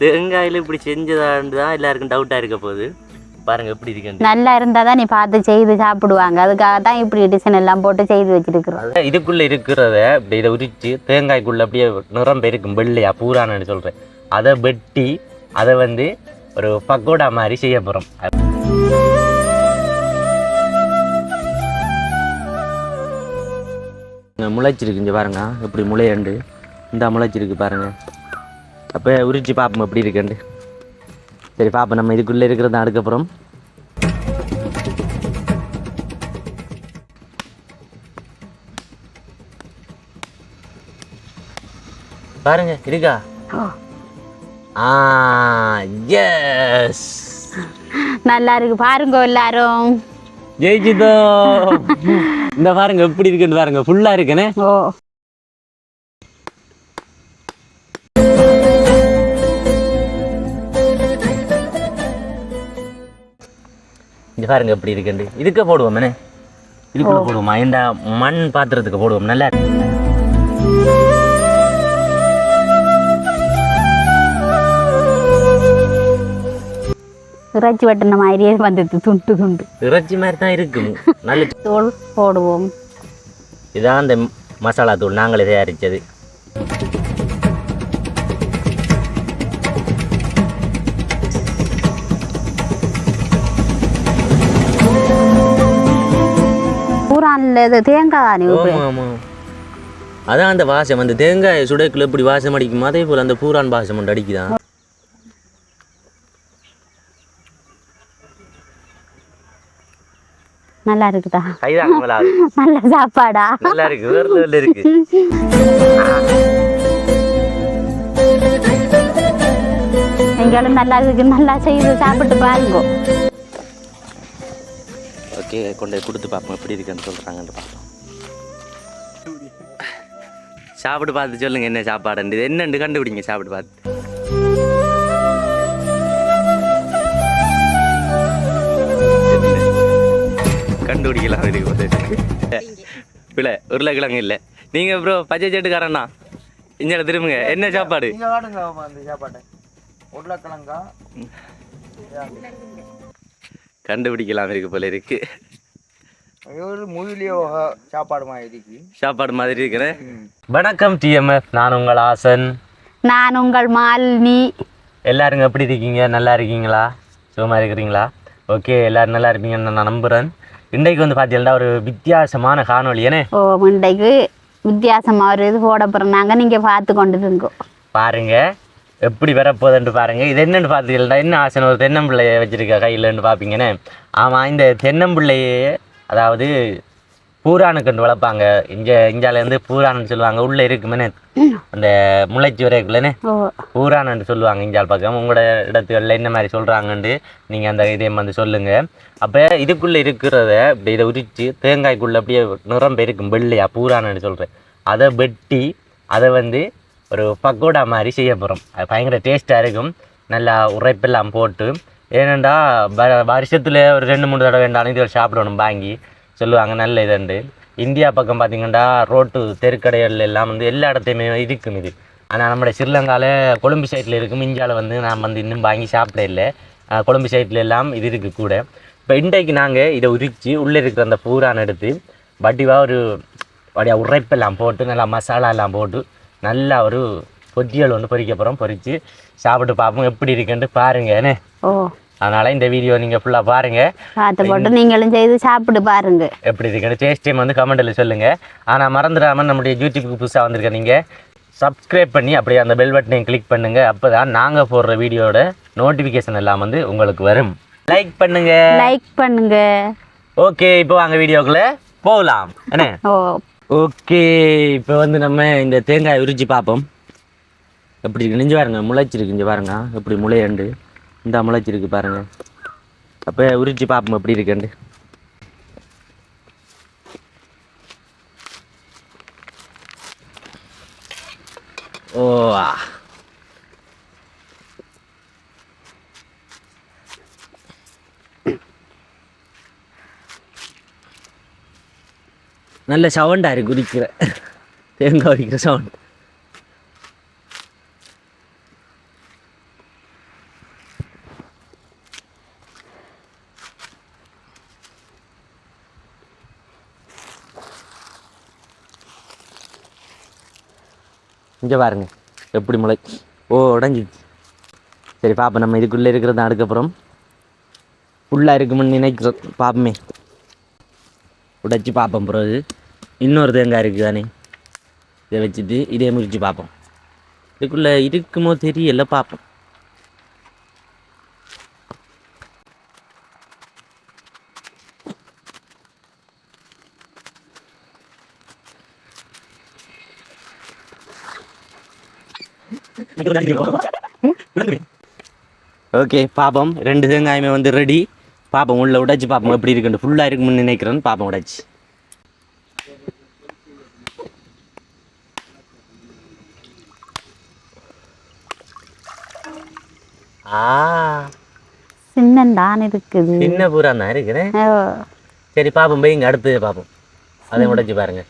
தேங்காயில் இப்படி செஞ்சதான்னு தான் எல்லாருக்கும் டவுட்டாக இருக்க போகுது. பாருங்க எப்படி இருக்கு. நல்லா இருந்தால் தான் நீ பார்த்து செய்து சாப்பிடுவாங்க. அதுக்காக தான் இப்படி டிசைன் எல்லாம் போட்டு செய்து வச்சிருக்கிறோம். இதுக்குள்ளே இருக்கிறத இப்படி இதை உரித்து தேங்காய்க்குள்ளே அப்படியே நிரம்ப இருக்கும் வெள்ளையா பூரானு சொல்கிறேன். அதை வெட்டி அதை வந்து ஒரு பக்கோடா மாதிரி செய்ய போகிறோம். முளைச்சிருக்கு இங்கே பாருங்க எப்படி முளையண்டு இந்த முளைச்சிருக்கு பாருங்க. அப்போ உரிச்சு பார்ப்போம் எப்படி இருக்குண்டு. சரி பார்ப்போம் நம்ம இதுக்குள்ளே இருக்கிறது. அதுக்கப்புறம் பாருங்க இருக்கா. எஸ் நல்லா இருக்கு பாருங்க எல்லாரும். ஜெயிச்சிதோ. இந்த பாருங்க எப்படி இருக்குன்னு பாருங்க ஃபுல்லா இருக்குன்னு. ஓ இங்க பாருங்க எப்படி இருக்குண்டு. இதுக்கு போடுவோம் என்ன இதுக்குள்ள போடுவோமா இந்த மண் பாத்திரத்துக்கு போடுவோம். நல்லா இறைச்சி வெட்டின மாதிரியே வந்தது. துண்டு துண்டு இறைச்சி மாதிரி தான் இருக்கும். நல்ல தூள் போடுவோம். இதான் அந்த மசாலா தூள் நாங்களே தயாரித்தது. பூரான்ல இது தேங்காய் தானே. ஆமாம் அதான் அந்த வாசம் அந்த தேங்காய் சுடைக்குள்ள எப்படி வாசம் அடிக்கும் அதே போல் அந்த பூரான் வாசம் ஒன்று அடிக்குதான். நல்லா இருக்குதா? கைதான் நல்ல சாப்பாடா? நல்லா இருக்கு. வேற லெவல்ல இருக்கு. எங்களும் நல்லா இருக்கு. நல்லா செய்து சாப்பிட்டு பாருங்க. ஓகே கொண்டு கொடுத்து பார்ப்போம் எப்படி இருக்குன்னு சொல்றாங்கன்னு பார்ப்போம். சாப்பிட்டு பார்த்து சொல்லுங்க என்ன சாப்பாடு இது என்னன்னு கண்டுபிடிங்க. சாப்பிட்டு பார்த்து கண்டுபிடிக்கலாம். இருக்கு பிள்ளை உருளைக்கிழங்கு இல்லை. நீங்கள் ப்ரோ பச்சை சேட்டுக்காரண்ணா இங்கே திரும்புங்க. என்ன சாப்பாடு? கண்டுபிடிக்கலாம் இருக்கு போல இருக்கு. சாப்பாடு மாதிரி இருக்கிறேன். வணக்கம் டிஎம்எஃப். நான் உங்கள் ஆசன். நான் உங்கள் மாலினி. எல்லாருங்க எப்படி இருக்கீங்க? நல்லா இருக்கீங்களா? சுகமாக இருக்கிறீங்களா? ஓகே எல்லாரும் நல்லா இருப்பீங்கன்னு நான் நம்புகிறேன். இன்றைக்கு வந்து பார்த்தீங்கன்னா ஒரு வித்தியாசமான காணொலி. ஏன்னே இன்றைக்கு வித்தியாசமாக ஒரு இது போட போகிறோம். நீங்கள் பார்த்து கொண்டு இருங்கோ. பாருங்க எப்படி வரப்போகுதுன்ட்டு பாருங்க. இது என்னென்னு பார்த்தீங்கன்னா என்ன ஆசை ஒரு தென்னம்பிள்ளையை வச்சுருக்க கையிலன்னு பார்ப்பீங்கன்னு. ஆமாம் இந்த தென்னம்பிள்ளையே அதாவது பூரானுக்கண்டு வளர்ப்பாங்க. இந்தியாவிலேருந்து பூரான்னு சொல்லுவாங்க. உள்ளே இருக்குமே அந்த முளைச்சி வரைக்குள்ளேன்னு பூரான்னு சொல்லுவாங்க இந்தியாவில் பக்கம். உங்களோட இடத்துகளில் என்ன மாதிரி சொல்கிறாங்கன்ட்டு நீங்கள் அந்த இதே வந்து சொல்லுங்கள். அப்போ இதுக்குள்ளே இருக்கிறத இப்படி இதை உரித்து தேங்காய்க்குள்ளே அப்படியே நிரம்ப இருக்கும் வெள்ளையா பூரான்னு சொல்கிறேன். அதை வெட்டி அதை வந்து ஒரு பக்கோடா மாதிரி செய்ய போகிறோம். அது பயங்கர டேஸ்ட்டாக இருக்கும். நல்லா உரைப்பெல்லாம் போட்டு ஏனெண்டா வருஷத்தில் ஒரு 2-3 தடவை வேண்டாலும் இது சாப்பிடணும் வாங்கி சொல்லுவாங்க. நல்ல இதுண்டு. இந்தியா பக்கம் பார்த்திங்கன்னா ரோட்டு தெருக்கடைகள் எல்லாம் வந்து எல்லா இடத்தையுமே இருக்கும் இது. ஆனால் நம்மளோட ஸ்ரீலங்காவில் கொழும்பு சைட்டில் இருக்கும். இந்தியாவில் வந்து நான் வந்து இன்னும் வாங்கி சாப்பிட இல்லை. கொழும்பு சைட்டில் எல்லாம் இது இருக்குது கூட. இப்போ இன்றைக்கு நாங்கள் இதை உரித்து உள்ளே இருக்கிற அந்த பூரான் எடுத்து வடிவாக ஒரு வடியாக உரைப்பெல்லாம் போட்டு நல்லா மசாலா எல்லாம் போட்டு நல்லா ஒரு பொரியல் ஒன்று பொரிக்க போகிறோம். பொரித்து சாப்பிட்டு பார்ப்போம் எப்படி இருக்குன்ட்டு பாருங்க. ஏன்னே அதனால் இந்த வீடியோ நீங்கள் ஃபுல்லாக பாருங்கள். பார்த்து போட்டு நீங்களும் செய்து சாப்பிட்டு பாருங்கள் எப்படி இருக்குன்னு. டேஸ்ட் டைம் வந்து கமெண்ட்டில் சொல்லுங்கள். ஆனால் மறந்துடாமல் நம்முடைய யூடியூப்புக்கு புதுசாக வந்திருக்க நீங்கள் சப்ஸ்கிரைப் பண்ணி அப்படியே அந்த பெல் பட்டனையும் கிளிக் பண்ணுங்கள். அப்போ தான் நாங்கள் போடுற வீடியோட நோட்டிஃபிகேஷன் எல்லாம் வந்து உங்களுக்கு வரும். லைக் பண்ணுங்க. ஓகே இப்போ வாங்க வீடியோக்குள்ளே போகலாம். என்ன ஓகே இப்போ வந்து நம்ம இந்த தேங்காய் உரிச்சு பார்ப்போம் எப்படி இருக்கு. நெஞ்சு பாருங்க முளைச்சிருக்கு. இங்கே பாருங்க எப்படி முளையண்டு இந்த முளைச்சிருக்கு பாருங்க. அப்போ உரிச்சு பார்ப்போம் எப்படி இருக்குண்டு. ஓ நல்ல சவுண்டாக இருக்குது உரிக்கிற தேங்காய் உரிக்கிற சவுண்ட். இங்கே பாருங்க எப்படி முளை உடஞ்சிச்சு. சரி பாப்போம், நம்ம இதுக்குள்ளே இருக்கிறது அதுக்கப்புறம் ஃபுல்லாக இருக்குமென்னு நினைக்கிறோம். பார்ப்போமே, உடைச்சி பார்ப்போம். பிறகு இன்னொரு தேங்காய் இருக்குது தானே, இதை வச்சுட்டு இதே முறிச்சு பார்ப்போம். இதுக்குள்ளே இருக்குமோ தெரியல, பார்ப்போம். ஓகே பாப்போம். 2 தேங்காயுமே வந்து ரெடி. பாப்போம், உள்ள உடைச்சு பார்ப்போம் எப்படி இருக்குன்னு. ஃபுல்லாக இருக்குன்னு நினைக்கிறேன்னு பார்ப்போம் உடைச்சு. சின்னந்தான் இருக்குது, சின்ன பூரா தான் இருக்கிறேன். சரி பாப்போம், போய் இங்கே அடுத்து பார்ப்போம். அதை உடைச்சு பாருங்க.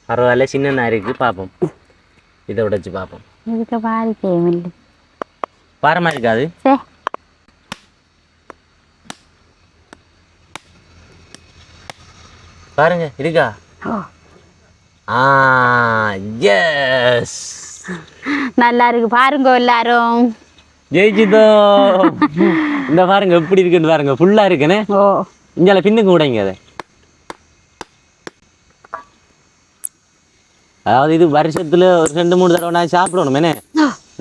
பரவாயில்ல, சின்ன இருக்கு. பார்ப்போம், இதை உடைச்சு பார்ப்போம். இதுக்கு பாதிக்கையும் இல்லை, பாரமா இருக்காது. பாருங்க இருக்கா. எஸ், நல்லா இருக்கு. பாருங்க எல்லாரும், ஜெயிச்சிதோ. இந்த பாருங்க எப்படி இருக்குன்னு பாருங்க, ஃபுல்லா இருக்குன்னு. இங்கால பின்னுக்கு விடைங்க அதை. அதாவது இது வருஷத்துல ஒரு 2-3 தடவை நான் சாப்பிடணும். என்ன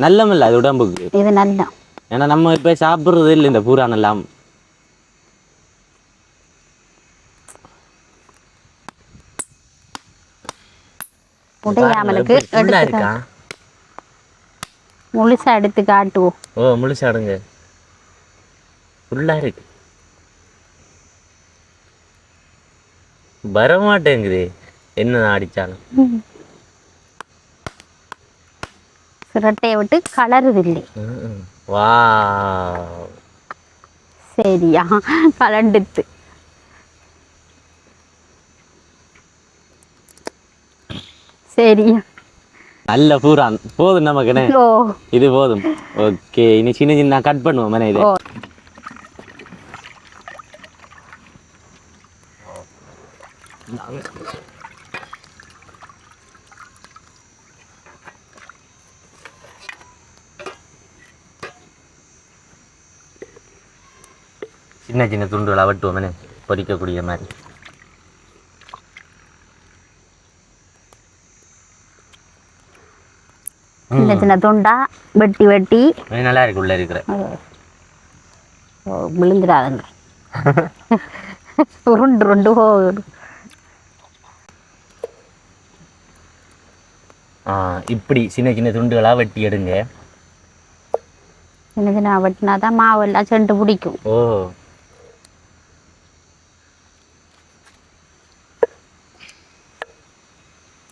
நல்லமில்ல அது உடம்புக்கு. இது நல்ல, ஏன்னா நம்ம இப்ப சாப்பிடுறது இல்லை இந்த பூரா எல்லாம். உடையாமலுக்கு இருக்கா, முழுசா எடுத்து காட்டுவோம். முழுசா எடுங்க. ஃபுல்லா இருக்கு, வரமாட்டேங்குது என்ன அடிச்சாலும். சிரட்டையை விட்டு கலருதில்லை. வா, சரியா கலண்டுத்து. சரியா, நல்ல பூரான் போதும் நமக்குன்னு. இது போதும். ஓகே, இனி சின்ன சின்ன கட் பண்ணுவோம் மன. இது சின்ன சின்ன துண்டுகளை வெட்டுவோம் பொரிக்கக்கூடிய மாதிரி. சின்ன சின்ன துண்டா வெட்டி வெட்டி நல்லா இருக்கு. உள்ள இருக்கிற விழுந்துடாதுங்க, உருண்டு போகுது. இப்படி சின்ன சின்ன துண்டுகளாக வெட்டி எடுங்க. சின்ன சின்ன வெட்டினா தான் மாவு எல்லாம் செண்டு பிடிக்கும்.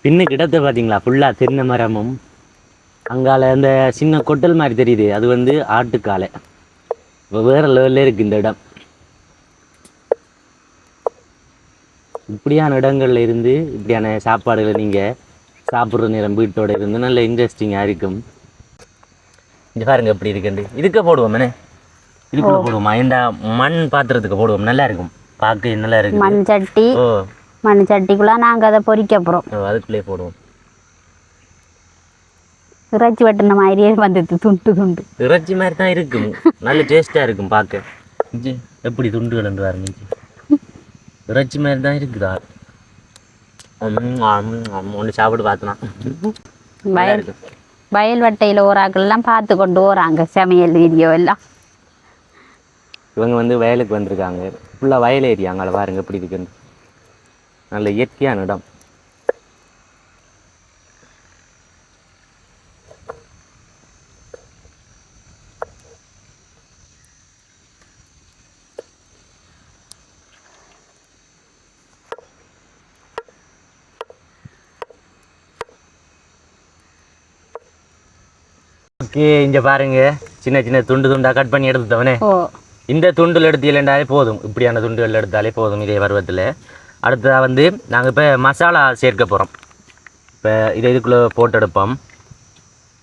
பின்னு கிடத்த பார்த்தீங்களா, ஃபுல்லாக தென்னை மரமும். அங்கால அந்த சின்ன கொட்டல் மாதிரி தெரியுது, அது வந்து ஆட்டுக்காலை. வேறு லெவலில் இருக்குது இந்த இடம். இப்படியான இடங்கள்ல இருந்து இப்படியான சாப்பாடுகளை நீங்கள் சாப்பிட்ற நேரம் வீட்டோட இருந்து நல்ல இன்ட்ரெஸ்டிங்காக இருக்கும். இங்கே பாருங்க எப்படி இருக்குண்டு. இதுக்கு போடுவோம் இதுக்குள்ள போடுவோமா, இந்த மண் பாத்திரத்துக்கு போடுவோம். நல்லா இருக்கும் பார்க்க, நல்லா இருக்கு. மண் சட்டி, மண் சட்டிக்குள்ள நாங்கள் அதை பொரிக்க போகிறோம். அதுக்குள்ளே போடுவோம். இறைச்சி வெட்டின மாதிரியே வந்துட்டு துண்டு துண்டு இறைச்சி மாதிரி தான் இருக்கும், நல்ல டேஸ்ட்டாக இருக்கும் பார்க்க. எப்படி துண்டுகள் என்று பாருங்க, இறைச்சி மாதிரி தான் இருக்குதா. ஒன்று சாப்பிட்டு பார்த்தோன்னா வயல் வட்டையில் ஓராக்கள்லாம் பார்த்து கொண்டு போகிறாங்க சமையல் வீடியோ எல்லாம். இவங்க வந்து வயலுக்கு வந்திருக்காங்க. ஃபுல்லாக வயல் ஏரியா. அங்கே பாருங்க எப்படி இருக்குன்னு, நல்ல இயற்கையான இடம். ஓகே, இங்கே பாருங்க சின்ன சின்ன துண்டு துண்டாக கட் பண்ணி எடுத்துட்டவனே. இந்த துண்டில் எடுத்தாலே போதும், இப்படியான துண்டுகள் எடுத்தாலே போதும் இதே பருவத்தில். அடுத்ததாக வந்து நாங்கள் இப்போ மசாலா சேர்க்க போகிறோம். இப்போ இதை இதுக்குள்ளே போட்டு எடுப்போம்.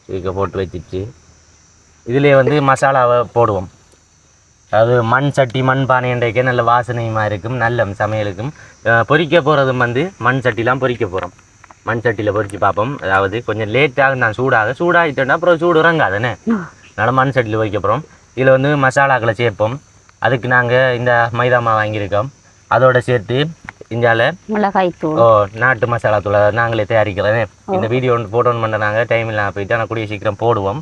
இதுக்கு போட்டு வச்சுட்டு இதிலே வந்து மசாலாவை போடுவோம். அதாவது மண் சட்டி மண் பானைன்றக்கே நல்ல வாசனையுமா இருக்கும், நல்ல சமையலுக்கும். பொரிக்க போகிறதும் வந்து மண் சட்டிலாம் பொரிக்க போகிறோம். மண் சட்டியில் பொரிச்சு பார்ப்போம். அதாவது கொஞ்சம் லேட்டாக நான் சூடாகிட்டேன்னா அப்புறம் சூடு இறங்காதானே. அதனால் மண் சட்டியில் பொரிக்க அப்புறம் இதில் வந்து மசாலாக்களை சேர்ப்போம். அதுக்கு நாங்கள் இந்த மைதா மாவு வாங்கியிருக்கோம். அதோட சேர்த்து இந்தியாவில் மிளகாய்த்தூள் நாட்டு மசாலா தூள் நாங்களே தயாரிக்கிறேன். இந்த வீடியோ ஒன்று போட்டோன்னு பண்ண நாங்கள் டைம் இல்லாமல் போயிட்டு ஆனால் கூடிய சீக்கிரம் போடுவோம்.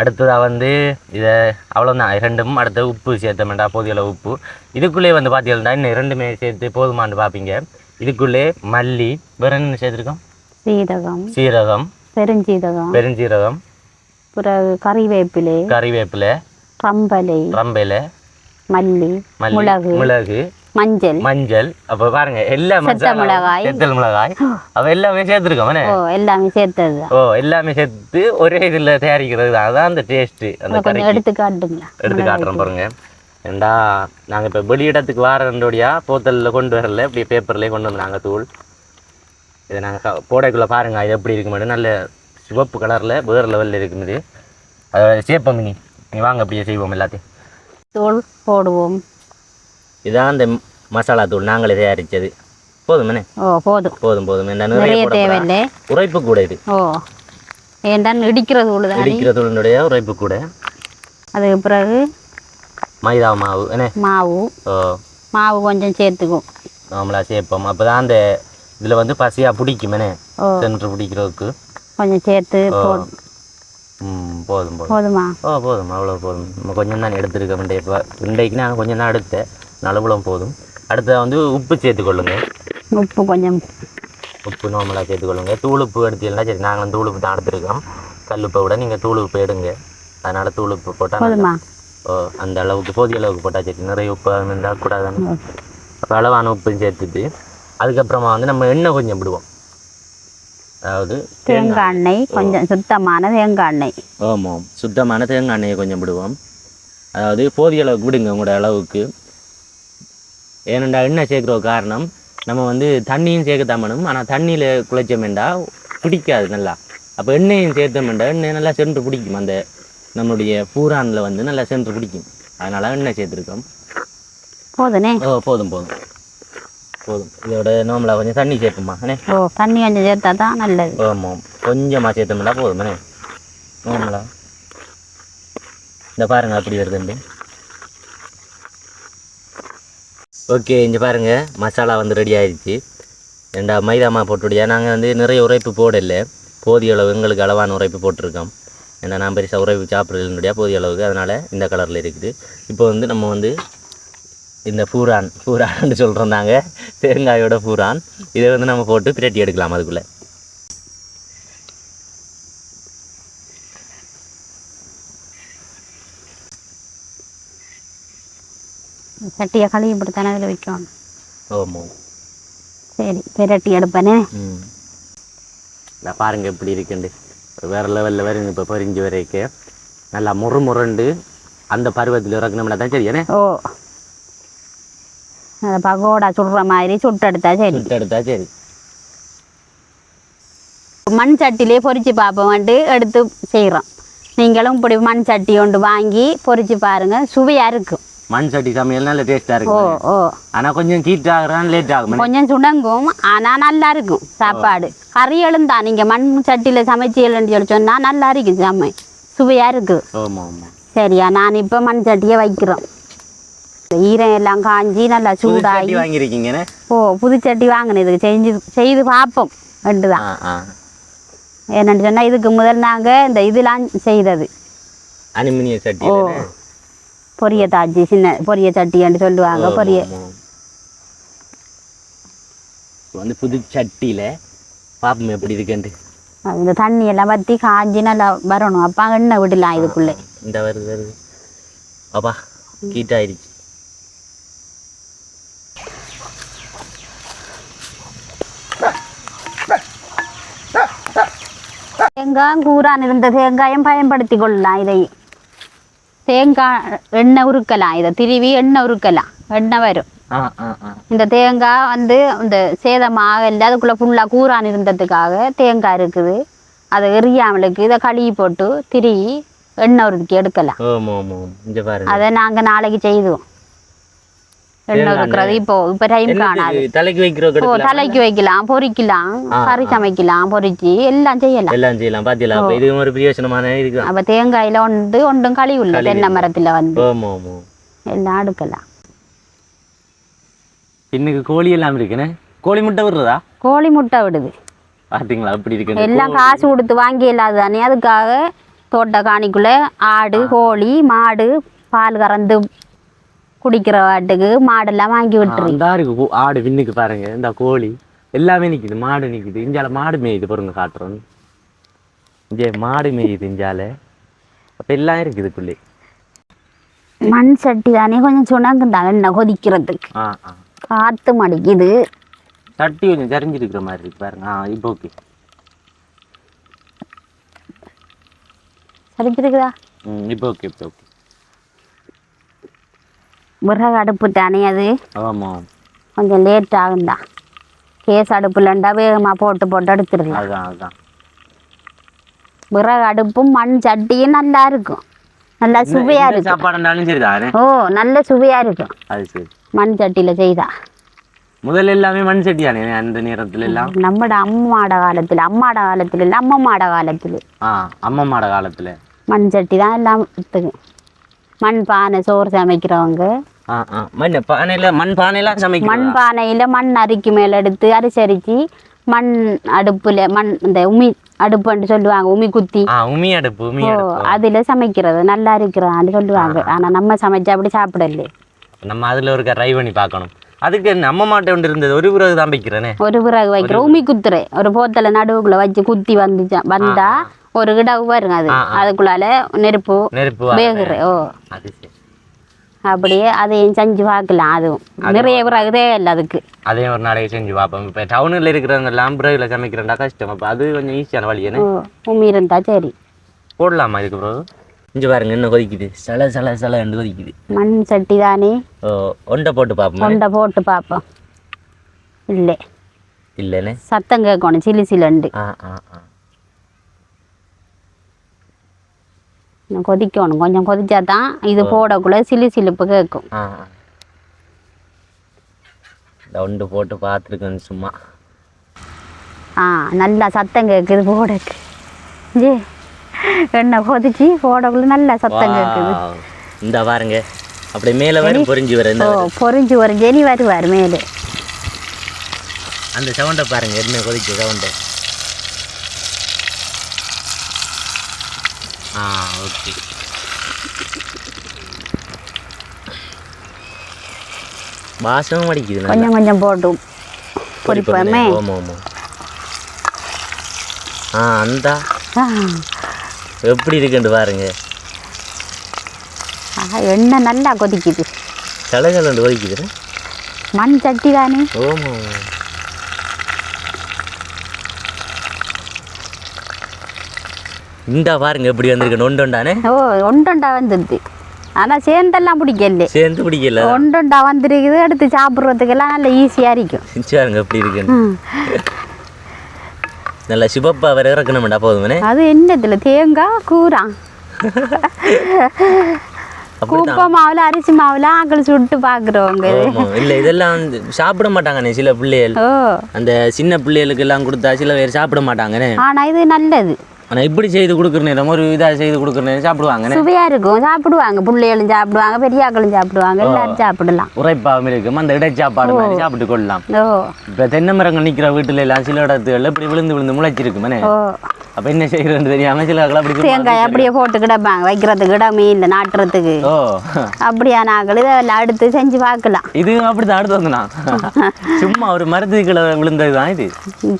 அடுத்ததாக வந்து இதை அவ்வளோதான் ரெண்டும். அடுத்து உப்பு சேர்த்தமெண்டா போதிய உப்பு. இதுக்குள்ளே வந்து பார்த்தீங்கன்னா இன்னும் ரெண்டுமே சேர்த்து போதுமான்னு பார்ப்பீங்க. இதுக்குள்ளே மல்லி வேற என்ன சேர்த்துருக்கோம்? சீரகம் பெருஞ்சீரகம் பிறகு கறிவேப்பிலை ரம்பலை மிளகு மஞ்சள் அப்போ பாருங்க எல்லாம் செத்தல் மிளகாய் அப்போ எல்லாமே சேர்த்துருக்கோம். எல்லாமே சேர்த்து ஒரே இதில் தயாரிக்கிறது அதான் அந்த டேஸ்ட்டு. அந்த எடுத்து காட்டுறோம் பாருங்க. ஏண்டா நாங்கள் இப்போ வெளியிடத்துக்கு வாரண்டோடையா போத்தலில் கொண்டு வரல, இப்படி பேப்பர்லேயே கொண்டு வந்து நாங்கள் தூள் இதை நாங்கள் போடைக்குள்ளே பாருங்கள் இது எப்படி இருக்கு மட்டும். நல்ல சிவப்பு கலரில் வேறு லெவலில் இருக்குது. அதை சேர்ப்போம். நீ வாங்க அப்படியே செய்வோம். எல்லாத்தையும் தூள் போடுவோம். இதான் அந்த மசாலா தூள் நாங்களே தயாரித்தது. போதுமே? போதும். என்ன நிறைய தேவையில்லை. உரைப்பு கூட இது. இடிக்கிற தூளுடைய உரைப்பு கூட. அதுக்கு பிறகு மைதா மாவு மாவு கொஞ்சம் சேர்த்துக்கும். நாமளா சேர்ப்போம். அப்போ தான் அந்த இதில் வந்து பசியாக பிடிக்குமே சென்று பிடிக்கிறதுக்கு கொஞ்சம் சேர்த்து போதுமா? போதும். அவ்வளோ போதும். நம்ம கொஞ்சம் தான் எடுத்துருக்கோம். இப்போ இன்றைக்கு நான் கொஞ்சம் தான் எடுத்தேன். நலவுளம் போதும். அடுத்ததாக வந்து உப்பு சேர்த்துக்கொள்ளுங்க. உப்பு நார்மலாக சேர்த்துக்கொள்ளுங்க. தூள் உப்பு எடுத்தீங்கன்னா சரி. நாங்களும் தூள் உப்பு தான் எடுத்துருக்கோம். கல்லுப்பை விட நீங்கள் தூள் உப்பு எடுங்க. அதனால் தூள் உப்பு போட்டால் அந்த அளவுக்கு போதிய அளவுக்கு போட்டால் சரி. நிறைய உப்பு இருந்தால் கூடாதானே. அப்போ அளவான உப்பும் சேர்த்துட்டு அதுக்கப்புறமா வந்து நம்ம எண்ணெய் கொஞ்சம் விடுவோம். அதாவது தேங்காய் எண்ணெய் கொஞ்சம் சுத்தமான தேங்காய் எண்ணெய். ஆமாம், சுத்தமான தேங்காய் எண்ணெயை கொஞ்சம் விடுவோம். அதாவது போதிய அளவுக்கு விடுங்க உங்களோட அளவுக்கு. ஏனெண்டா எண்ணெய் சேர்க்குற காரணம் நம்ம வந்து தண்ணியும் சேர்க்கத்தாமணும். ஆனால் தண்ணியில் குழைச்சமெண்டா பிடிக்காது நல்லா. அப்போ எண்ணெயும் சேர்த்தமெண்டா எண்ணெய் நல்லா சென்று பிடிக்கும். அந்த நம்மளுடைய பூரானில் வந்து நல்லா சென்று பிடிக்கும். அதனால் எண்ணெய் சேர்த்துருக்கோம். போதும். இதோட நார்மலாக கொஞ்சம் தண்ணி சேர்ப்போம்மா. தண்ணி கொஞ்சம் சேர்த்தா தான் நல்லது. ஆமாம், கொஞ்சமாக சேர்த்தோம்னா போதும். நார்மலாக இந்த பாருங்கள் அப்படி வருதுண்டு. ஓகே, இங்கே பாருங்கள் மசாலா வந்து ரெடி ஆகிடுச்சு. ரெண்டா மைதாமா போட்டுடியா. நாங்கள் வந்து நிறைய உரைப்பு போடலை. போதிய அளவு எங்களுக்கு அளவான உரைப்பு போட்டிருக்கோம். ஏன்னா நான் பெருசாக உரைப்பு சாப்பிட்றதுனுடைய போதிய அளவுக்கு. அதனால் இந்த கலரில் இருக்குது. இப்போ வந்து நம்ம வந்து இந்த பூரான்னு சொல்கிறோம் நாங்கள், தேங்காயோட பூரான். இதை வந்து நம்ம போட்டு பிரட்டி எடுக்கலாம். அதுக்குள்ளே சட்டியை கழுவி இப்படித்தானே அதில் வைக்கணும். ஆமாம், சரி பிரட்டி எடுப்பேனே. நான் பாருங்கள் எப்படி இருக்குண்டு. வேறு லெவலில் வருங்க. இப்போ பொரிஞ்சு வரைக்கு நல்லா முறுண்டு அந்த பருவத்தில் இறக்கணும்னா தான் சரி. ஏன்னா பகோடா சுடுற மாதிரி சுட்டெடுத்தா சரி. மண் சட்டிலே பொரிச்சு பார்ப்போம்ட்டு எடுத்து செய்கிறோம். நீங்களும் இப்படி மண் சட்டி ஒன்று வாங்கி பொரிச்சு பாருங்க, சுவையா இருக்கும். மண் சட்டி சமையல் நல்ல டேஸ்டா இருக்கும். ஆனா கொஞ்சம் ஹீட் ஆகுறான், லேட் ஆகும், கொஞ்சம் சுடங்கும். ஆனா நல்லா இருக்கும் சாப்பாடு. கறிகளும் தான் நீங்க மண் சட்டியில சமைச்சு சொன்னா நல்லா இருக்கும். சமை சுவையா இருக்கு. சரியா, நான் இப்ப மண் சட்டியை வைக்கிறோம். ஈரம் எல்லாம் காஞ்சி நல்லா சூடாகி வாங்கிருக்கீங்க. புது சட்டி வாங்கினேன். இதுக்கு செய்து பார்ப்போம் ரெண்டுதான். என்னன்னு சொன்னா இதுக்கு முதல் நாங்க இந்த இதெல்லாம் செய்தது அலுமினிய சட்டி, பொரிய தாச்சி, சின்ன பொரிய சட்டின்னு சொல்லுவாங்க. பொரிய வந்து புது சட்டியில பாப்போம் எப்படி இருக்குன்ட்டு. இந்த தண்ணி எல்லாம் வற்றி காஞ்சி நல்லா வரணும். அப்பா எண்ணெய் விடலாம் இதுக்குள்ளே. இந்த வருது அப்பா ஹீட் ஆயிடுச்சு. தேங்காய் கூறான் இருந்த தேங்காயும் பயன்படுத்தி கொள்ளலாம். இதை தேங்காய் எண்ணெய் உருக்கலாம். இதை திருவி எண்ணெய் உருக்கலாம். எண்ணெய் வரும். இந்த தேங்காய் வந்து இந்த சேதமாக இல்லை, அதுக்குள்ளே ஃபுல்லாக கூறான் இருந்ததுக்காக தேங்காய் இருக்குது. அதை எரியாமலுக்கு இதை கழுவி போட்டு திருவி எண்ணெய் உருக்கி எடுக்கலாம். அதை நாங்கள் நாளைக்கு செய்துவோம். எண்ணெய் இருக்கிறது இப்போ டைம் காணாது. தலைக்கு வைக்கிறோம், தலைக்கு வைக்கலாம், பொரிக்கலாம், கறி சமைக்கலாம், பொரிச்சு எல்லாம் செய்யலாம். பாத்தீங்களா? இது ஒரு பிரயோஜனமான இருக்கு. அப்ப தேங்காயில ஒன்றும் கழிவு இல்லை, தென்னை மரத்துல வந்து எல்லாம் அடுக்கலாம். இன்னைக்கு கோழி எல்லாம் இருக்குன்னு கோழி முட்டை விடுறதா? கோழி முட்டை விடுது பாத்தீங்களா? அப்படி இருக்கு. எல்லாம் காசு கொடுத்து வாங்கி இல்லாதானே, அதுக்காக தோட்ட காணிக்குள்ள ஆடு, கோழி, மாடு பால் கறந்து குடிக்கிற வாட்டுக்கு மாடெல்லாம் வாங்கி விட்டுருக்கு. ஆடு பின்னுக்கு பாருங்க, இந்த கோழி எல்லாமே நிக்குது, மாடு நிக்குது. இஞ்சால மாடு மேயுது பாருங்க, காட்டுறோம். இங்கே மாடு மேயுது இஞ்சால. அப்ப எல்லாம் இருக்குதுக்குள்ளே. மண் சட்டி தானே கொஞ்சம் சுணங்குண்டாங்க எண்ணெய் கொதிக்கிறதுக்கு. காத்து மடிக்குது, சட்டி கொஞ்சம் தெரிஞ்சிருக்கிற மாதிரி இருக்கு பாருங்க. இப்போ ஓகே, சரிஞ்சிருக்குதா? இப்போ ஓகே, இப்போ ஓகே. விறகு அடுப்பு தானே அது, ஆமாம், கொஞ்சம் லேட் ஆகும்தான். கேஸ் அடுப்புலண்டா வேகமாக போட்டு எடுத்துருங்க. அதுதான். விறகு அடுப்பும் மண் சட்டியும் நல்லா இருக்கும், நல்லா சுவையா இருக்கும். சாப்பாடுனாலும் சரிதானே? நல்ல சுவையா இருக்கும். அது சரி, மண் சட்டியில செய்தா. முதல்ல எல்லாமே மண் சட்டி தானே அந்த நேரத்துல எல்லாம்? நம்மட அம்மாட காலத்துல இல்ல, அம்மம்மாட காலத்துல மண் சட்டி தான் எல்லாம். மண் பானை சோறு சமைக்கிறவங்க மண் பானையில மண் அரிக்கு மேல எடுத்து அரிசரிச்சு மண் அடுப்புல இந்த உமி அடுப்புன்னு சொல்லுவாங்க, உமி குத்தி அதுல சமைக்கிறது நல்லா இருக்கிறான்னு சொல்லுவாங்க. ஆனா நம்ம சமைச்சா அப்படி சாப்பிடல. நம்ம அதுல ஒரு ட்ரை பண்ணி பார்க்கணும். அதுக்கு நம்ம மாட்டை ஒன்று இருந்தது, ஒரு விறகு தான் வைக்கிறேனே. ஒரு விறகு வைக்கிறேன், உமி குத்துறேன். ஒரு போத்தல நடுவுக்குள்ள வச்சு குத்தி வந்தா ஒரு கிடவு பாருங்க, அதுக்குள்ளால நெருப்பு வேகுறேன். அப்படியே அதையும் செஞ்சு பார்க்கலாம். அதுவும் நிறைய விறகுதே இல்லை அதுக்கு. அதையும் ஒரு நாளைக்கு செஞ்சு பார்ப்போம். இப்போ டவுனில் இருக்கிறவங்க எல்லாம் விறகுல சமைக்கிறேன்டா கஷ்டம். அப்போ அது கொஞ்சம் ஈஸியான வழி. உமி இருந்தா சரி போடலாமா இதுக்கு பிறகு? இங்கே பாருங்க, என்ன கொதிக்குது, சல என்று கொதிக்குது. மண் சட்டி தானே. ஒண்டை போட்டு பார்ப்போம். இல்லைண்ணே, சத்தம் கேட்கணும், சிலுண்டு கொதிக்கணும். கொஞ்சம் கொதிச்சாதான் இது போடக்குள்ள சிலுப்பு கேட்கும். ஒன்று போட்டு பார்த்துருக்கேன் சும்மா. நல்லா சத்தம் கேட்குது போடக்கு. எண்ணெய் கொதிச்சு போடக்குள்ள நல்லா சத்தம் கேட்குது. இந்த பாருங்க, அப்படி மேலே வரும் பொறிஞ்சு வரும் ஜெனி வருவார் மேலே. அந்த சவுண்டை பாருங்க, எண்ணெய் கொதிக்க சவுண்டை. ஓகே, வாசமும் அடிக்குது. கொஞ்சம் போட்டு பொரிப்போமே. அந்த எப்படி இருக்குன்னு பாருங்க, எண்ணெய் நல்லா கொதிக்குது, சலகலண்டு கொதிக்குது. மண் சட்டி தானே. இந்த பாருங்க எப்படி வந்திருக்கு, ஒண்டொண்டானே. ஒண்டொண்டா வந்துடுது. ஆனா சேர்ந்தெல்லாம் பிடிக்கல, ஒண்டொண்டா வந்துருக்குது. எடுத்து சாப்பிட்றதுக்கெல்லாம் நல்லா ஈஸியா இருக்கும். பாருங்க எப்படி இருக்குன்னு. நல்ல சிவப்பா வேற இறக்கணும்டா போதுமே. அது என்னதுல தேங்காய் கூரா குப்பை மாவுல அரிசி மாவுல ஆக்கள் சுட்டு பாக்குறவங்க இல்ல, இதெல்லாம் சாப்பிட மாட்டாங்கண்ணே சில பிள்ளைகள். அந்த சின்ன பிள்ளைகளுக்கு எல்லாம் கொடுத்தா சில பேர் சாப்பிட மாட்டாங்கண்ணே. ஆனா இது நல்லது. ஆனா இப்படி செய்து கொடுக்குறேன், ஒரு இதாக செய்து கொடுக்குறேன், சாப்பிடுவாங்க, சுவையா இருக்கும். சாப்பிடுவாங்க, பிள்ளைகளும் சாப்பிடுவாங்க, பெரியாக்களும் சாப்பிடுவாங்க, எல்லாரும் சாப்பிடலாம். உரைப்பாவும் இருக்கும், அந்த இடைச்சாப்பாடு மாதிரி சாப்பிட்டு கொள்ளலாம். இப்ப தென்னை மரங்கள் நிக்கிற வீட்டுல எல்லாம் சில இடத்துல இப்படி விழுந்து முளைச்சிருக்குமே. அப்ப என்ன செய்யறதுன்னு தெரியாம சில அப்படி தேங்காய் அப்படியே போட்டு கிடப்பாங்க, வைக்கிறதுக்கு இடமே இல்லை, நாட்டுறதுக்கு. அப்படியா நாங்கள் இதெல்லாம் அடுத்து செஞ்சு பார்க்கலாம். இது அப்படிதான் அடுத்து வந்தனா சும்மா ஒரு மரத்துக்குள்ள விழுந்ததுதான் இது.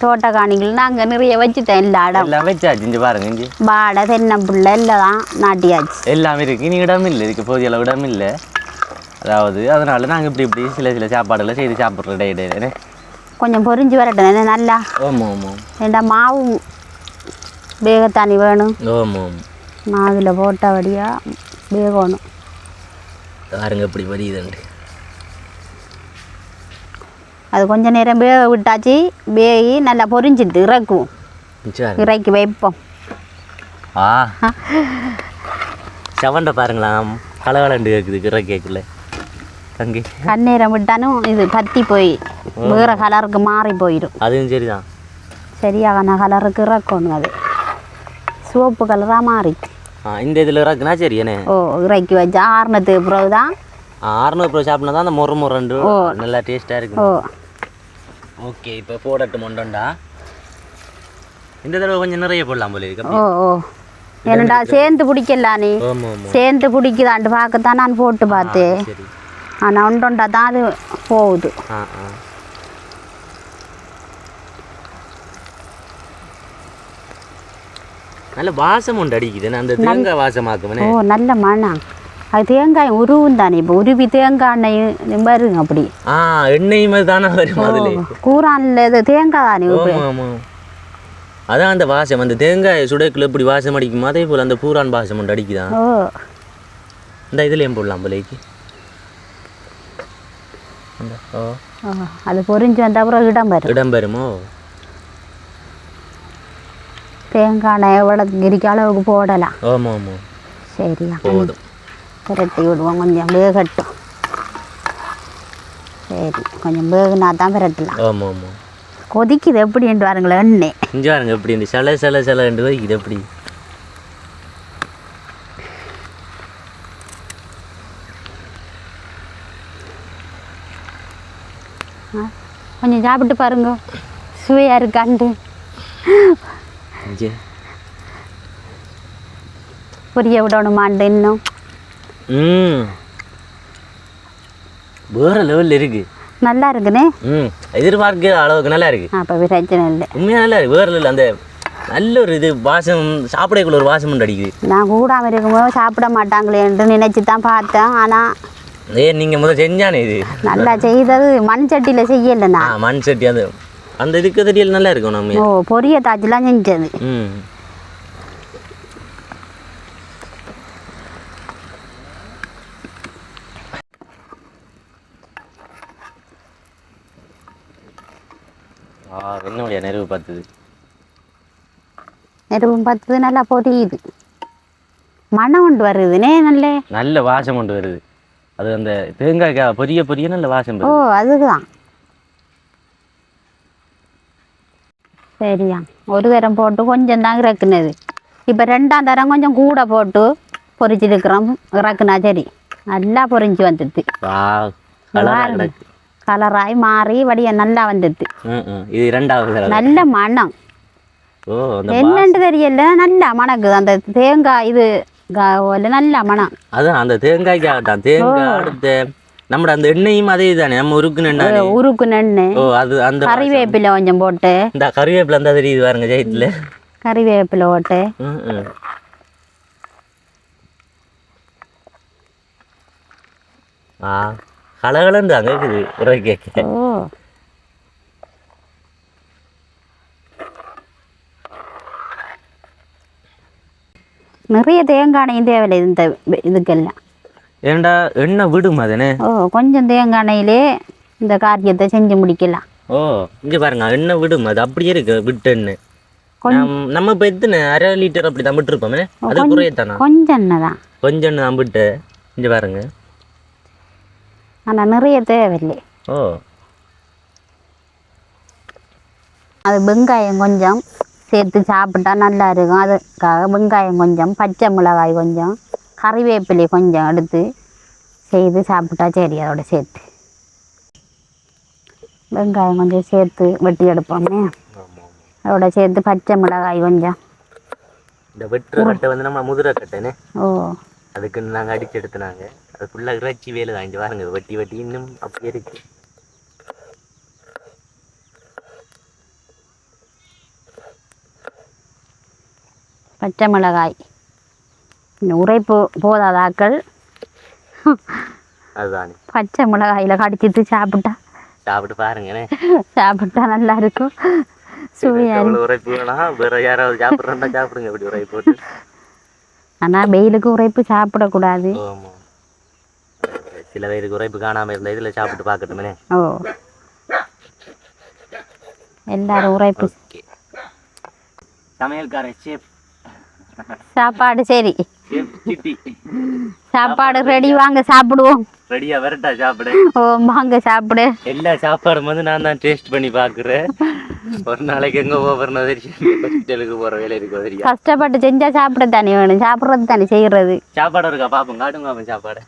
தோட்ட காணிகள் நாங்க நிறைய வச்சுட்டேன், எல்லா இடம் எல்லாம் வச்சாச்சு. பாருங்க, இஞ்சி வாடை தென்னம்புள்ள எல்லாம் நாட்டியாச்சு, எல்லாமே இருக்கு. இனி இடம் இல்லை, இதுக்கு போதிய அளவு இடம் இல்லை. அதாவது அதனால நாங்க இப்படி சில சாப்பாடுகளை செய்து சாப்பிட்றோம் இடையிடையே. கொஞ்சம் பொரிஞ்சு வரட்டும் நல்லா. ஏண்டா மாவு வேகத்தானி வேணும். மாவில் போட்டபடியா வேகணும். பாருங்க இப்படி வடியுதுண்டு. அது கொஞ்சம் நேரம் வேக விட்டாச்சு, வேகி நல்லா பொரிஞ்சிட்டு இறக்குவோம். இறக்கி வைப்போம். சவண்டை பாருங்களா, கலகலண்டு கேட்குது. இற கேட்கல அங்கே கண்ணீரம் விட்டாலும் இது பற்றி போய் வேறு கலருக்கு மாறி போயிடும். அதுவும் சரிதான். சரியான கலருக்கு இறக்கணும். அது சிவப்பு கலராக மாறி இந்த இதில் இறக்குனா சரி என்ன இறக்கி வச்சா ஆறுனத்துக்கு பிறகு தான் 600 பிறகு சாப்பிட்னா தான் அந்த முறை நல்லா டேஸ்ட்டாக இருக்கு. ஓகே இப்போ போடட்டு மொண்டா. இந்த தடவை கொஞ்சம் நிறைய போடலாம் போல இருக்கு. என்னடா சேர்ந்து பிடிக்கல நீ சேர்ந்து பிடிக்குதான்ட்டு பார்க்கத்தான் நான் போட்டு பார்த்தேன். ஆனால் ஒன்றொண்டா தான் அது போகுது. நல்ல வாசம் உண்டு அடிக்குது. அந்த தேங்காய் வாசமாக்குமே. நல்ல மனம். அது தேங்காய் உருவும் தானே. இப்போ உருவி தேங்காய் எண்ணெய் வருங்க அப்படி. எண்ணெயும் தானே வரும். அதில் கூறான்ல இது தேங்காய் தானே. அதான் அந்த வாசம். அந்த தேங்காய் சுடைக்குள்ள எப்படி வாசம் அடிக்கும் அதே போல் அந்த பூரான் வாசம் உண்டு அடிக்குதான். இந்த இதுலேயும் போடலாம் போலேக்கு. அது பொரிஞ்சு வந்த அப்புறம் இடம் வருமோ. தேங்காய் எவ்வளோ கிரிக்க அளவுக்கு போடலாம். சரியா போதும். பிரட்டி விடுவோம். கொஞ்சம் வேகட்டும். சரி கொஞ்சம் வேகுனா தான் பிரட்டலாம். கொதிக்குது எப்படின்ட்டு பாருங்களேன். எண்ணெய் இங்கே பாருங்க எப்படி இந்த சில இது எப்படி கொஞ்சம் சாப்பிட்டு பாருங்க சுவையாக இருக்கான்ட்டு. புரிய விடணுமாண்டு இன்னும் வேற லெவலில் இருக்கு. நல்லா இருக்குண்ணே. எதிர்பார்க்கிற அளவுக்கு நல்லா இருக்கு. அப்போ பிரச்சனை இல்லை. உண்மையாக நல்லா இருக்கு. வேற இல்லை அந்த நல்ல ஒரு இது வாசம் சாப்பிடக்குள்ள ஒரு வாசம் உண்டு அடிக்குது. நான் கூடாமல் இருக்கும்போது சாப்பிட மாட்டாங்களேன்ட்டு நினைச்சு தான் பார்த்தேன். ஆனால் நீங்கள் முதல் செஞ்சானே இது நல்லா செய்தது மண் சட்டியில் செய்யலைண்ணா. மண் சட்டி அது அந்த இதுக்கு தெரியல நல்லா இருக்கும். நம்ம பொரிய தாச்சிலாம் செஞ்சது. என்னுடைய நெருவு பார்த்தது நல்லா பொரியுது. மனம் கொண்டு வருதுனே. நல்ல வாசம் கொண்டு வருது. அது அந்த தேங்காய் பொரிய நல்ல வாசம். அதுதான் சரியா. ஒரு தரம் போட்டு கொஞ்சம் தான் இறக்குனது. இப்போ 2ஆம் தரம் கொஞ்சம் கூட போட்டு பொரிச்சிருக்கிறோம். இறக்குனா சரி நல்லா பொரிஞ்சு வந்துடுது. கலராய் மாறி வடிய நல்லா வந்துடுது. இது 2வது நல்ல மனம். என்னன்னு தெரியல நல்லா மணக்குது. அந்த தேங்காய் இது நல்ல மனம். அதான் அந்த தேங்காய்க்காகத்தான். தேங்காய் அடுத்த நம்ம அந்த எண்ணெயும் அதே தானே. நம்ம உருக்கு எண்ணெய். அது அந்த கறிவேப்பிலை கொஞ்சம் போட்டு. இந்த கறிவேப்பிலை இருந்தா தெரியுது பாருங்க ஜெயித்துல. கறிவேப்பிலை போட்டு கலகலன்னு தான் கேக்குது உரை கேட்க. நிறைய தேங்காய் தேவையில்லை இந்த இதுக்கெல்லாம். ஏண்டா எண்ணெய் விடும் அதுன்னு. கொஞ்சம் தேங்காயிலே இந்த காரியத்தை செஞ்சு முடிக்கலாம். இங்க பாருங்க எண்ணெய் விடும். அது அப்படியே இருக்கு விட்டு எண்ணெய். நம்ம இப்போ எத்தனை 1/2 லிட்டர் அப்படி தான் விட்டுருப்போமே. அது குறையத்தானா கொஞ்சம் எண்ணெய் தான். கொஞ்சம் எண்ணெய் தான் விட்டு. இங்க பாருங்க. ஆனால் நிறைய தேவையில்லை. அது வெங்காயம் கொஞ்சம் சேர்த்து சாப்பிட்டா நல்லா இருக்கும். அதுக்காக வெங்காயம் கொஞ்சம், பச்சை மிளகாய் கொஞ்சம், கறிவேப்பிலை கொஞ்சம் எடுத்து செய்து சாப்பிட்டா சரி. அதோட சேர்த்து வெங்காயம் கொஞ்சம் சேர்த்து வெட்டி எடுப்போமே. அதோட சேர்த்து பச்சை மிளகாய் கொஞ்சம். இந்த வெட்டுற கட்டை வந்து நம்ம முதிரை கட்டைனே. அதுக்கு நாங்கள் அடிச்சு எடுத்துனாங்க. அது ஃபுல்லாக இறைச்சி வேலை தான். இங்கே பாருங்க வெட்டி வெட்டி இன்னும் அப்படியே இருக்கு. பச்சை மிளகாய் உரைப்பு போதாதாக்கள் அதுதான் பச்சை மிளகாயில் கடிச்சிட்டு சாப்பிட்டு பாருங்கண்ணே. சாப்பிட்டா நல்லா இருக்கும். சுவையாக உரைப்பு வேணாம். வேற யாராவது சாப்பிட்றா சாப்பிடுங்க இப்படி உரைப்பு போட்டு. ஆனால் வெயிலுக்கு உரைப்பு சாப்பிடக்கூடாது. சில பேருக்கு உரைப்பு காணாமல் இருந்த இதில் சாப்பிட்டு பார்க்கட்டுமே. எல்லாரும் உரைப்பு. சமையல்கார சேஃப். சாப்பாடு சரி. சாப்பாடு ரெடி, வாங்க சாப்பிடுவோம். ரெடியா வரட்டா சாப்பிட? ஓ வாங்க சாப்பிடு. எல்லா சாப்பாடும் வந்து நான் தான் டேஸ்ட் பண்ணி பாக்குறேன். ஒரு நாளைக்கு எங்க போறேன்னு தெரியும், ஹாஸ்பிட்டலுக்கு போற வேலை இருக்கு தெரியும். கஷ்டப்பட்டு செஞ்சா சாப்பிட தானே வேணும், சாப்பிட்றது தானே செய்யறது. சாப்பாடு இருக்கா பாப்போம், காட்டுங்க பாப்போம் சாப்பாடு.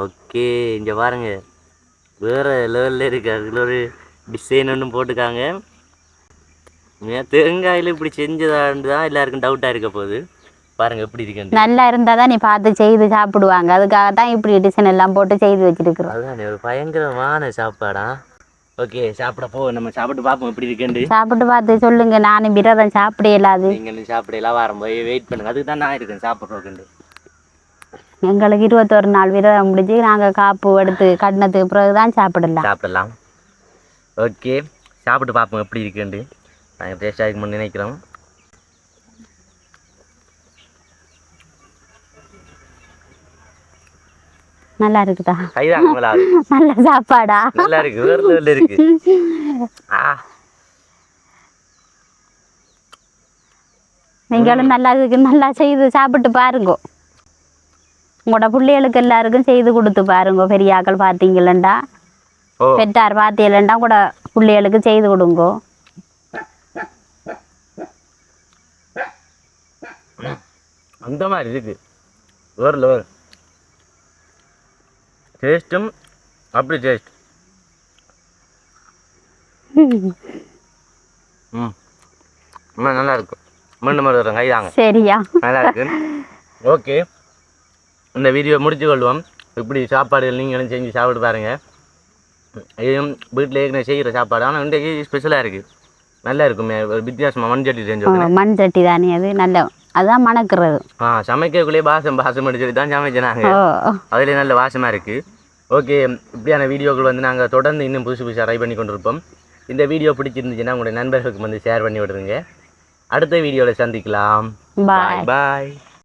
ஓகே, இங்க பாருங்க வேற லெவல்ல இருக்கு. அதுல ஒரு டிசைன் ஒன்றும் போட்டுக்காங்க. தேங்காயில இப்படி செஞ்சதான்னு தான் எல்லாருக்கும் டவுட்டா இருக்க போகுது. பாருங்க எப்படி இருக்கு. நல்லா இருந்தா தான் நீ பார்த்து செய்து சாப்பிடுவாங்க, அதுக்காக தான் இப்படி டிசைன் எல்லாம் போட்டு செய்து வச்சிருக்கிறோம். அதுதான் ஒரு பயங்கரமான சாப்பாடா. ஓகே சாப்பிட போ, நம்ம சாப்பிட்டு பார்ப்போம் எப்படி இருக்குன்னு. சாப்பிட்டு பார்த்து சொல்லுங்க. நானும் விரதம் சாப்பிட இயலாது. நீங்களும் சாப்பிடலாம், வரும் போய் வெயிட் பண்ணுங்க. அதுக்கு தான் நான் இருக்கேன் சாப்பிட்றோக்குண்டு. எங்களுக்கு 21 நாள் விரதம் முடிஞ்சு நாங்கள் காப்பு எடுத்து கட்டினதுக்கு பிறகு தான் சாப்பிடலாம். ஓகே சாப்பிட்டு பார்ப்போம் எப்படி இருக்குன்னு. நாங்கள் டேஸ்டாக இருக்கும்னு நினைக்கிறோம். நல்லா இருக்குதா? கைதான் நல்ல சாப்பாடா? நல்லா இருக்கு, வேற லெவல்ல இருக்கு. நீங்களும் நல்லா இருக்கு, நல்லா செய்து சாப்பிட்டு பாருங்க. உங்களோட பிள்ளைகளுக்கு எல்லாருக்கும் செய்து கொடுத்து பாருங்க. பெரியாக்கள் பார்த்தீங்களா, பெற்றார் பார்த்தீங்களா கூட பிள்ளைகளுக்கு செய்து கொடுங்க. அந்த மாதிரி இருக்கு, வேற லெவல் டேஸ்ட்டும். அப்படி டேஸ்ட் நல்லா இருக்கும். மீண்டும் வருவாங்க கைதாங்க. சரியா, நல்லா இருக்கு. ஓகே, இந்த வீடியோ முடிச்சு கொள்வோம். இப்படி சாப்பாடுகள் நீங்களும் செஞ்சு சாப்பிட்டு பாருங்கள். இதையும் வீட்டில் ஏற்கனவே செய்கிற சாப்பாடு, ஆனால் இன்றைக்கு ஸ்பெஷலாக இருக்குது. நல்லா இருக்குமே, ஒரு வித்தியாசமாக மண் சட்டி செஞ்சோம். மண் சட்டி தானே அது, நல்ல அதான் மணக்கிறது. சமைக்கக்குள்ளேயே வாசம் சொல்லி தான் சமைச்சினாங்க. அதுலேயே நல்ல வாசமாக இருக்குது. ஓகே, இப்படியான வீடியோக்கள் வந்து நாங்கள் தொடர்ந்து இன்னும் புதுசாக ட்ரை பண்ணி கொண்டிருப்போம். இந்த வீடியோ பிடிச்சிருந்துச்சுன்னா உங்களுடைய நண்பர்களுக்கு வந்து ஷேர் பண்ணி விடுறீங்க. அடுத்த வீடியோவில் சந்திக்கலாம். பாய் பாய்.